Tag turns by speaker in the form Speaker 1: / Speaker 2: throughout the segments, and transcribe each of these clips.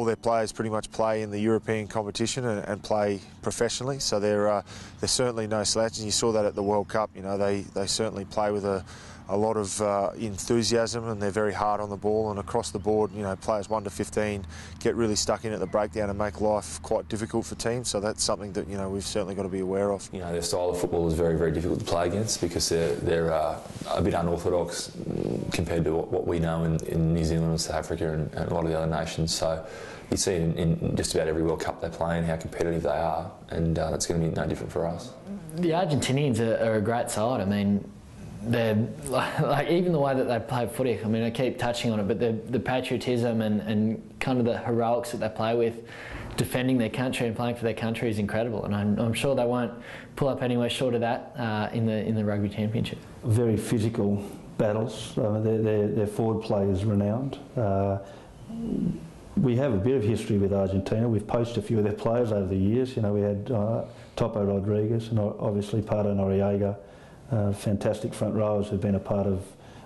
Speaker 1: all their players pretty much play in the European competition and play professionally, so they're certainly no slouch, and you saw that at the World Cup. You know, they certainly play with a lot of enthusiasm, and they're very hard on the ball, and across the board, you know, players 1 to 15 get really stuck in at the breakdown and make life quite difficult for teams, so that's something that, you know, we've certainly got to be aware of.
Speaker 2: You know, their style of football is very, very difficult to play against because they're a bit unorthodox compared to what we know in New Zealand and South Africa and a lot of the other nations, so you see in just about every World Cup they play and how competitive they are, and that's going to be no different for us.
Speaker 3: The Argentinians are a great side. I mean, they're like even the way that they play footy. I mean, I keep touching on it, but the patriotism and kind of the heroics that they play with, defending their country and playing for their country is incredible. And I'm sure they won't pull up anywhere short of that in the Rugby Championship.
Speaker 4: Very physical battles. Their forward play is renowned. We have a bit of history with Argentina. We've poached a few of their players over the years. You know, we had Topo Rodriguez and obviously Pardo Noriega. Fantastic front rowers who've been a part of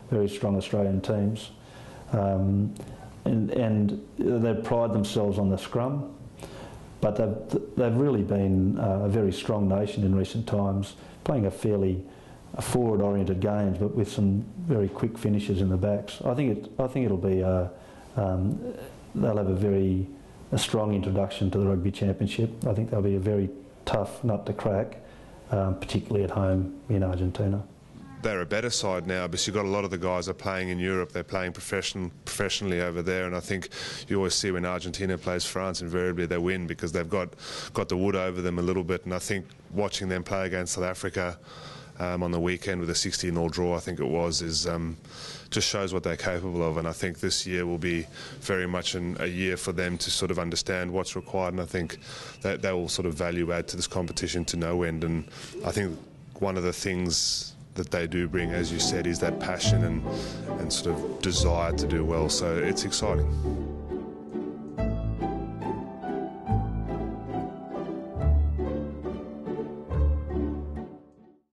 Speaker 4: very strong Australian teams, and they pride themselves on the scrum, but they've really been a very strong nation in recent times, playing a fairly forward-oriented games, but with some very quick finishes in the backs. I think it'll be they'll have a strong introduction to the Rugby Championship. I think they'll be a very tough nut to crack. Particularly at home in Argentina.
Speaker 5: They're a better side now because you've got a lot of the guys are playing in Europe. They're playing professionally over there, and I think you always see when Argentina plays France, invariably they win because they've got the wood over them a little bit. And I think watching them play against South Africa on the weekend with a 16-all draw, I think it was, just shows what they're capable of. And I think this year will be very much a year for them to sort of understand what's required, and I think that they will sort of value add to this competition to no end. And I think one of the things that they do bring, as you said, is that passion and sort of desire to do well, so it's exciting.